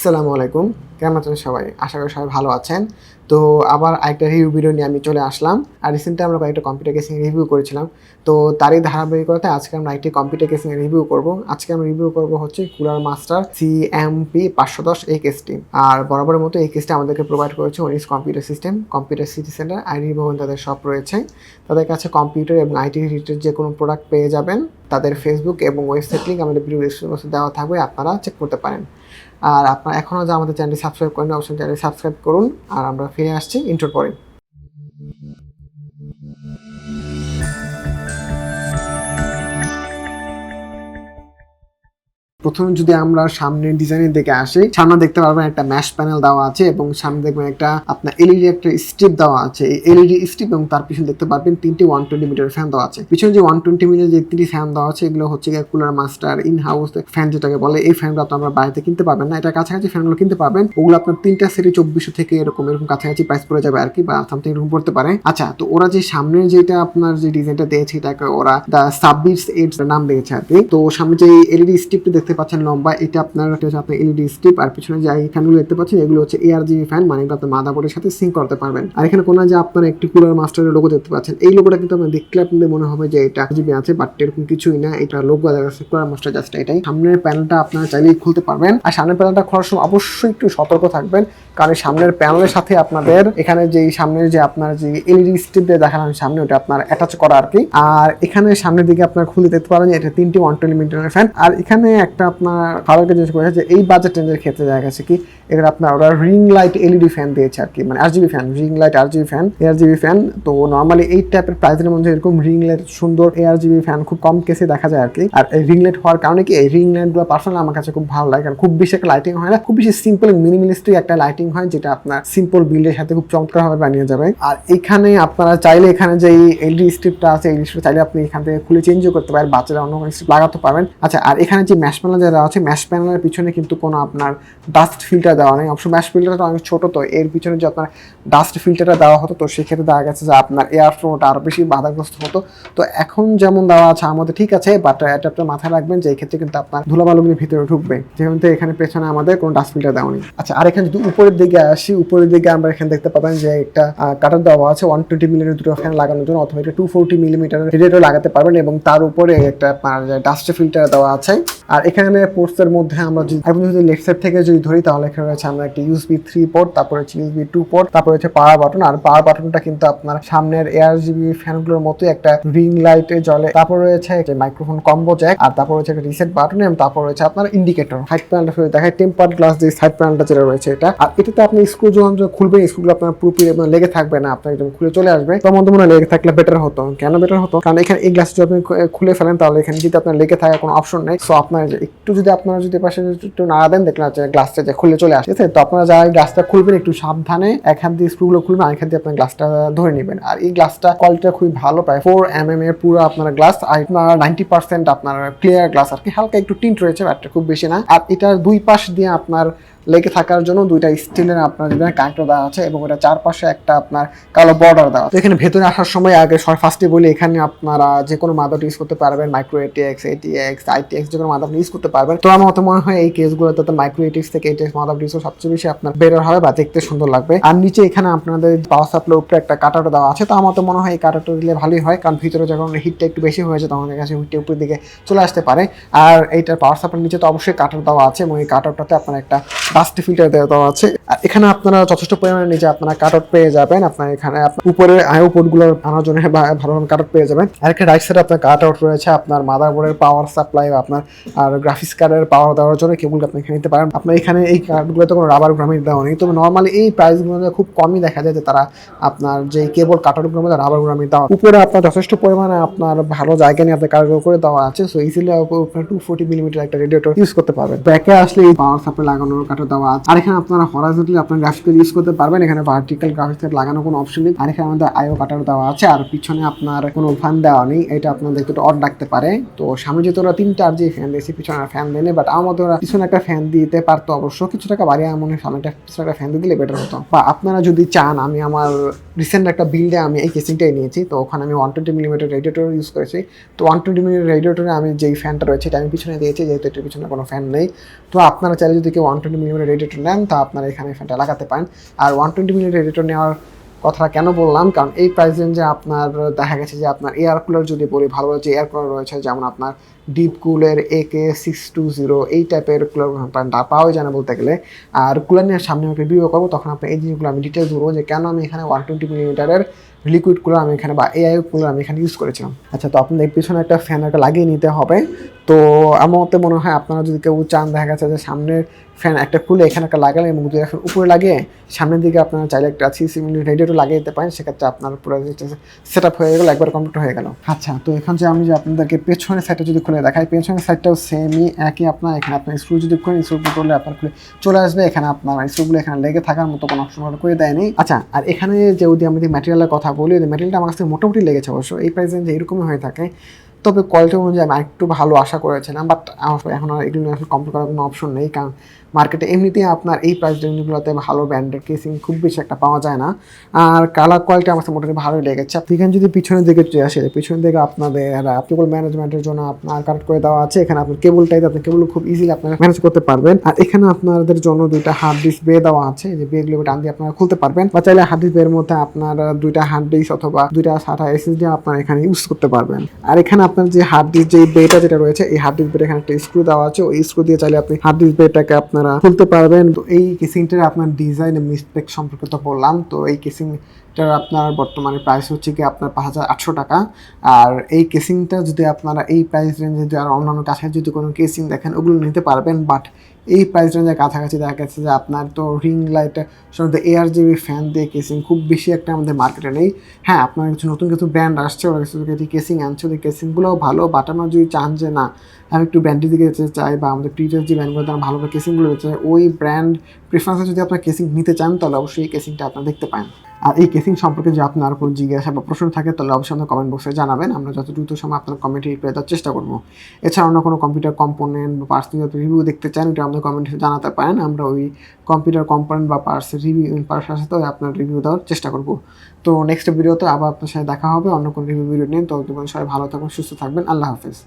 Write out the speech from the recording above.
আসসালামু আলাইকুম, কেমন আছেন সবাই? আশা করি সবাই ভালো আছেন। তো আবার আরেকটা রিভিউ ভিডিও নিয়ে আমি চলে আসলাম। আর রিসেন্টলি আমরা কয়েকটা কম্পিউটার কেসিং রিভিউ করেছিলাম। তো তারই ধারাবাহিকতায় আজকে আমরা একটি কম্পিউটার কেসিং রিভিউ করব। আজকে আমরা রিভিউ করব হচ্ছে কুলার মাস্টার CMP 510 এই কেসটি। আর বরাবরের মতো এই কেসটি আমাদেরকে প্রোভাইড করেছে ওনিস computer system, computer city centre, ID ভবন তাদের সব রয়েছে। তাদের কাছে কম্পিউটার এবং আইটি রিলেটেড যে কোনো প্রোডাক্ট পেয়ে যাবেন। তাদের ফেসবুক এবং ওয়েবসাইট লিঙ্ক আমাদের ভিডিও ডেসক্রিপশনে দেওয়া থাকবে, আপনারা চেক করতে পারেন। আর আপনারা এখনও যা আমাদের চ্যানেলটি সাবস্ক্রাইব করেন অবশ্যই চ্যানেলটি সাবস্ক্রাইব করুন। আর আমরা ফিরে আসছি ইন্ট্রোর পরে। প্রথমে যদি আমরা সামনের ডিজাইনের দিকে আসি, সামনে দেখতে পারবেন একটা ম্যাশ প্যানেল দেওয়া আছে এবং সামনে দেখবেন একটা আপনার এলইডি একটা স্ট্রিপ দেওয়া আছে। এই এলইডি স্ট্রিপ এবং তার পিছনে দেখতে পারবেন তিনটি 120 মিটার ফ্যান দেওয়া আছে। পিছনে যে 120 মিটার যে তিনটি ফ্যান দেওয়া আছে এগুলো হচ্ছে cooler master in house fan যেটাকে বলে। এই ফ্যানগুলো আপনারা বাড়িতে কিনতে পারবেন না, এটা কাছাকাছি ফ্যানগুলো কিনতে পারবেন। ওগুলো আপনার তিনটা সেটে 2400 থেকে এরকম কাছাকাছি প্রাইস পড়ে যাবে আর কি, বা সামথিং এরকম পড়তে পারে। আচ্ছা, তো ওরা যে সামনের যেটা আপনার যে ডিজাইনটা দিয়েছে এটাকে ওরা দা সাববিটস 8 নাম দিয়েছে আর কি। তো সামনে যে এলইডি স্ট্রিপটা দেখতে পাচ্ছেন লম্বা, এটা আপনার এলইডি স্ট্রিপ। আর পিছনে যে ফ্যানগুলো দেখতে পাচ্ছেন এগুলো হচ্ছে ARGB ফ্যান, মানে এটা আপনার মাদারবোর্ডের সাথে সিঙ্ক করতে পারবেন। আর এখানে কোনো যে আপনার একটি কুলার মাস্টারের লোগো দেখতে পাচ্ছেন, এই লোগোটা কিন্তু আপনার দেখলে আপনাদের মনে হবে যে এটা ARGB আছে, বাট এরকম কিছুই না। এটা লোগো আছে কুলার মাস্টার, জাস্ট এটাই। সামনের প্যানেলটা আপনারা চাইলেই খুলতে পারবেন। আর সামনের প্যানেলটা খোলার সময় অবশ্যই একটু সতর্ক থাকবেন, কারণ সামনের প্যানেলের সাথে আপনাদের এখানে যে সামনের যে আপনার যে এলইডি স্ট্রিপ দিয়ে দেখালাম সামনে, ওটা আপনার অ্যাটাচ করা আর কি। আর এখানে সামনের দিকে আপনার খুলে দেখতে পারেন যে এটা 3টি 120 মিটারের ফ্যান। আর এখানে একটা আপনার ভালো জিনিস করেছে যে এই বাজেট রেঞ্জের ক্ষেত্রে দেখা গেছে কি এখানে আপনার ওরা রিং লাইট এলইডি ফ্যান দিয়েছে আর কি, মানে RGB fan, ring light RGB fan, ARGB fan. তো নরমালি এই টাইপের প্রাইসের মধ্যে এরকম রিং লাইট সুন্দর ARGB ফ্যান খুব কম কেসে দেখা যায় আর কি। আর এই রিং লাইট হওয়ার কারণে কি এই রিং লাইট গুলো পার্সোনালি আমার কাছে খুব ভালো লাগে, কারণ খুব বেশি একটা লাইটিং হয় না, খুব বেশি সিম্পল মিনিমালিস্টিক একটা লাইটিং হয়, যেটা আপনার সিম্পল বিল্ডের সাথে খুব চমৎকার ভাবে বানিয়ে যাবে। আর এখানে আপনারা চাইলে এখানে যে এলইডি স্ট্রিপটা আছে এই স্ট্রিপটা চাইলে আপনি এখান থেকে খুলে চেঞ্জও করতে পারেন, বাচ্চারা অন্য কোনো স্ট্রিপ লাগাতে পারবেন। আচ্ছা, আর এখানে যে ম্যাশ প্যানেল যারা আছে, ম্যাশ প্যানেলের পিছনে কিন্তু কোনো আপনার ডাস্ট ফিল্টার দেওয়া নেই। অবশ্য ম্যাশ ফিল্টারটা অনেক ছোট, তো এর পিছনে যে আপনার ডাস্ট ফিল্টারটা দেওয়া হতো তো সেক্ষেত্রে দেখা গেছে যে আপনার এয়ার ফ্লোটা আরো বেশি বাধাগ্রস্ত হতো। তো এখন যেমন দেওয়া আছে আমাদের ঠিক আছে, বাট এটা আপনার মাথায় রাখবেন যে এই ক্ষেত্রে কিন্তু আপনার ধুলাবালুগুলি ভিতরে ঢুকবে, যেহেতু এখানে পেছনে আমাদের কোনো ডাস্ট ফিল্টার দেওয়া নেই। আচ্ছা, আর এখানে যদি উপরের দিকে আসি, উপরের দিকে আমরা এখানে দেখতে পাবেন যে একটা কাটার দেওয়া আছে 120 মিলিমিটার দুটো ফ্যান লাগানোর জন্য, অথবা এটা 240 মিলিমিটার রেডিয়েটর লাগাতে পারবেন, এবং তার উপরে একটা আপনার ডাস্ট ফিল্টার দেওয়া আছে। আর এখানে পোর্টসের মধ্যে আমরা যদি লেফট সাইড থেকে যদি ধরি তাহলে এখানে রয়েছে আমরা একটা USB 3 পোর্ট, তারপরে হচ্ছে USB 2 পোর্ট, তারপরে হচ্ছে পাওয়ার বাটন। আর পাওয়ার বাটনটা কিন্তু আপনার সামনের ARGB ফ্যানগুলোর মতো একটা রিং লাইটে জ্বলে। তারপর রয়েছে একটা মাইক্রোফোন কম্বো জ্যাক, আর তারপর রয়েছে একটা রিসেট বাটন, এবং তারপর রয়েছে আপনার ইন্ডিকেটর। সাইড প্যানেলটা দেখায় টেম্পার্ড গ্লাস দিয়ে সাইড প্যানেলটা যেটা রয়েছে এটা। আর এটাতে আপনি স্ক্রু যখন খুলবেন স্ক্রুগুলো আপনার পুরোপুরি লেগে থাকবে না, আপনার একদম খুলে চলে আসবে। তো আমার মনে হয় লেগে থাকলে বেটার হতো। কেন বেটার হতো? কারণ এখানে এই গ্লাস যদি আপনি খুলে ফেলেন তাহলে এখানে যদি আপনার লেগে থাকার কোনো অপশন নেই। সো আপনার একটু যদি আপনারা যদি পাশে একটু নাড়া দেন দেখলেন যে গ্লাসটা যে খুলে চলে আসে। তো আপনারা যারা গ্লাসটা খুলবেন একটু সাবধানে এক হাত দিয়ে স্ক্রুগুলো খুলবেন, আরেক হাত দিয়ে আপনার গ্লাসটা ধরে নেবেন। আর এই গ্লাসটা কোয়ালিটিটা খুবই ভালো, প্রায় 4 mm এর পুরো আপনার গ্লাস। আর আপনার 90% আপনার ক্লিয়ার গ্লাস আর কি, হালকা একটু টিন্ট রয়েছে, বাট খুব বেশি না। আর এটার দুই পাশ দিয়ে আপনার লেগে থাকার জন্য দুইটা স্টিলের আপনার কানেক্টর দেওয়া আছে, এবং এটা চারপাশে একটা আপনার কালো বর্ডার দেওয়া আছে। এখানে ভেতরে আসার সময় আগে ফার্স্টে বলি এখানে আপনারা যে কোনো মাদারবোর্ড ইউজ করতে পারবেন, মাইক্রো ATX, ATX, ITX যে কোনো মাদারবোর্ড ইউজ করতে পারবেন। তো আমার মতে মনে হয় এই কেসগুলোতে মাইক্রো ATX থেকে ATX মাদারবোর্ড ইউজ সবচেয়ে বেশি আপনার বেটার হবে, বা দেখতে সুন্দর লাগবে। আর নিচে এখানে আপনাদের পাওয়ার সাপ্লাই উপরে একটা কাটার দেওয়া আছে। তো আমার তো মনে হয় এই কাটারটা দিলে ভালোই হয়, কারণ ভিতরে যখন হিটটা একটু বেশি হয়েছে তখন কাছে হিটটা উপরের দিকে চলে আসতে পারে। আর এইটার পাওয়ার সাপ্লাই নিচে তো অবশ্যই কাটার দেওয়া আছে, এবং এই কাটারটাতে আপনার একটা ডাস্ট ফিল্টার দেওয়া আছে। আর এখানে আপনারা যথেষ্ট পরিমাণে নিচে আপনারা কাটআউট পেয়ে যাবেন। আপনার এখানে উপরে আইও পোর্টগুলো আনার জন্য ভালোভাবে কাটআউট পেয়ে যাবেন। আর এখানে রাইট সাইডে আপনার কাটআউট রয়েছে আপনার মাদারবোর্ডের পাওয়ার সাপ্লাই, আপনার আর গ্রাফিক্স কার্ডের পাওয়ার দেওয়ার জন্য কেবলটা আপনি এখানে নিতে পারেন। আপনার এখানে এই কার্ডগুলোতে কোনো রাবার গ্রামিট দেওয়া নেই, তবে নর্মালি এই প্রাইসগুলো খুব কমই দেখা যায় যে তারা আপনার যে কেবল কাটআউটগুলোর মধ্যে রাবার গ্রামিট দেওয়া। উপরে আপনার যথেষ্ট পরিমাণে আপনার ভালো জায়গা নিয়ে আপনার কার্ডগুলো করে দেওয়া আছে। সো ইজিলি আপনার 240 মিলিমিটার একটা রেডিয়েটর ইউজ করতে পারবেন। ব্যাকে আসলে এই পাওয়ার সাপ্লাই লাগানোর কার্ড দেওয়া আছে। আর এখানে আপনারা হরাইজন্টালি আপনার গ্রাফিক্স কার্ড ইউজ করতে পারবেন, এখানে ভার্টিক্যাল গ্রাফিক্স কার্ড লাগানো কোনো অপশন নেই। আর এখানে আমাদের আইও কাটার দেওয়া আছে, আর পিছনে আপনার কোনো ফ্যান দেওয়া নেই, এটা আপনার দেখতে একটু অড লাগতে পারে। তো সামনে যেহেতু ওরা 3টা যে ফ্যান দিয়েছে, পিছনে ফ্যান দেয়নি, বাট আমার মধ্যে ওরা পিছনে একটা ফ্যান দিতে পারতো, অবশ্য কিছু টাকা বাড়িয়ে মনে হয় সামনে পিছনে একটা ফ্যান দিয়ে দিলে বেটার হতো। বা আপনারা যদি চান, আমি আমার রিসেন্ট একটা বিল্ডে আমি এই কেসিংটাই নিয়েছি, তো ওখানে আমি 120 মিলিমিটার রেডিয়েটর ইউজ করেছি। তো 120 মিলিমিটার রেডিয়েটরে আমি যেই ফ্যানটা রয়েছে এটা আমি পিছনে দিয়েছি, যেহেতু এটার পিছনে কোনো ফ্যান নেই। তো আপনারা চাইলে যদি কেউ 120 মিলিমিটার মিলিমিটার রেডিয়েটর নেন তা আপনারা এখানে ফ্যানটা লাগাতে পারেন। আর 120 মিলিমিটার রেডিয়েটর নেওয়ার কথাটা কেন বললাম, কারণ এই প্রাইস রেঞ্জে আপনার দেখা গেছে যে আপনার এয়ার কুলার যদি বলি, ভালো যে এয়ার কুলার রয়েছে যেমন আপনার ডিপ কুলের AK620 এই টাইপের কুলার পাওয়া যায় না বলতে গেলে। আর কুলার নিয়ে সামনে একটা ভিডিও করবো, তখন আপনার এই জিনিসগুলো আমি ডিটেলস বলবো যে কেন আমি এখানে 120 মিলিমিটারের লিকুইড কুলার আমি এখানে বা এআই কুলার আমি এখানে ইউজ করেছিলাম। আচ্ছা, তো আপনাদের পিছনে একটা ফ্যান একটা লাগিয়ে নিতে হবে। তো আমার মতে মনে হয় আপনারা যদি কেউ চান, দেখা গেছে যে সামনের ফ্যান একটা খুলে এখানে একটা লাগালে এবং দুই ফ্যান উপরে লাগিয়ে সামনের দিকে আপনারা চাইলে একটা 30 মিনিট রেডিয়েটর লাগিয়ে দিতে পারেন, সেক্ষেত্রে আপনার পুরো সেট আপ হয়ে গেল, একবার কমপ্লিট হয়ে গেল। আচ্ছা, তো এখন যে আমি যে আপনাদেরকে পেছনের সাইডটা যদি খুলে দেখাই, পেছনের সাইডটাও সেমই একই। আপনার এখানে আপনার স্ক্রু যদি করেন, স্ক্রু করলে আপনার খুলে চলে আসবে। এখানে আপনার স্ক্রুগুলো এখানে লেগে থাকার মতো কোনো অপশন করে দেয়নি। আচ্ছা, আর এখানে যে যদি আমি ম্যাটেরিয়ালের কথা বলি, ম্যাটেরিয়ালটা আমার কাছে মোটামুটি লেগেছে অবশ্য। এই প্রাইস রেঞ্জে এরকমই হয়ে থাকে, তবে কোয়ালিটি অনুযায়ী আমি একটু ভালো আশা করেছিলাম, বাট এখন আর এগুলো আসলে কমপ্লিট করার কোনো অপশন নেই, কারণ মার্কেটে এমনিতেই আপনার এই প্রাইস রেঞ্জগুলোতে ভালো ব্র্যান্ডের কেসিং খুব বেশি একটা পাওয়া যায় না। আর কালার কোয়ালিটি আমার কাছে মোটামুটি ভালোই লেগেছে। এখানে যদি পিছনের দিকে চলে আসে, পিছনের দিকে আপনাদের কেবল ম্যানেজমেন্টের জন্য আপনার কানেক্ট করে দেওয়া আছে। এখানে আপনার কেবলটাই আপনি কেবল খুব ইজিলি আপনারা ম্যানেজ করতে পারবেন। আর এখানে আপনাদের জন্য দুইটা হার্ড ডিস্ক বে দেওয়া আছে, যে বেগুলো টান দিয়ে আপনারা খুলতে পারবেন, বা চাইলে হার্ড ডিস্ক বের মধ্যে আপনার দুইটা হার্ড ডিস্ক অথবা দুইটা SATA SSD আপনারা এখানে ইউজ করতে পারবেন। আর এখানে আপনার যে হার্ড ডিস্ক যে বেটা যেটা রয়েছে, এই হার্ড ডিস্ক বেটা এখানে একটা স্ক্রু দেওয়া আছে, ওই স্ক্রু দিয়ে চাইলে আপনি হার্ড ডিস্ক বেটাকে আপনারা খুলতে পারবেন। তো এই কেসিংটার আপনার ডিজাইন এবং স্পেক সম্পর্কে তো বললাম। তো এই কেসিংটার আপনার বর্তমানে প্রাইস হচ্ছে কি আপনার 5800 টাকা। আর এই কেসিংটা যদি আপনারা এই প্রাইস রেঞ্জে যদি আর অন্যান্য কাছাকাছি যদি কোনো কেসিং দেখেন, ওগুলো নিতে পারবেন। বাট এই প্রাইস রেঞ্জের কাছাকাছি দেখা গেছে যে আপনার তো রিং লাইট সাধারণত ARGB ফ্যান দিয়ে কেসিং খুব বেশি একটা আমাদের মার্কেটে নেই। হ্যাঁ, আপনার কিছু নতুন কিছু ব্র্যান্ড আসছে, ওরা কিছু কেসিং আনছে, ওদের কেসিংগুলোও ভালো। বাট আপনারা যদি চান যে না আমি একটু ব্র্যান্ডের দিকে যেতে চাই, বা আমাদের প্রিভিয়াস যে ব্র্যান্ডগুলো তারা ভালো কেসিংগুলো রয়েছে, ওই ব্র্যান্ড প্রেফারেন্সে যদি আপনার কেসিং নিতে চান, তাহলে অবশ্যই এই কেসিংটা আপনারা দেখতে পান। আর এই কেসিং সম্পর্কে যদি আপনার কোনো জিজ্ঞাসা বা প্রশ্ন থাকে, তাহলে অবশ্যই আমাদের কমেন্ট বক্সে জানাবেন। আমরা যত দ্রুত সময় আপনার কমেন্টে রিপ্লাই দেওয়ার চেষ্টা করবো। এছাড়া অন্য কোনো কম্পিউটার কম্পোনেন্ট বা পার্টস নিয়ে রিভিউ দেখতে চান, এটা আমাদের কমেন্টে জানাতে পারেন। আমরা ওই কম্পিউটার কম্পোনেন্ট বা পার্টসের রিভিউ পার্টসের সাথে আপনার রিভিউ দেওয়ার চেষ্টা করবো। তো নেক্সট ভিডিওতে আবার আপনার সাথে দেখা হবে অন্য কোনো রিভিউ ভিডিও নিয়ে। তো সবাই ভালো থাকবেন, সুস্থ থাকবেন। আল্লাহ হাফেজ।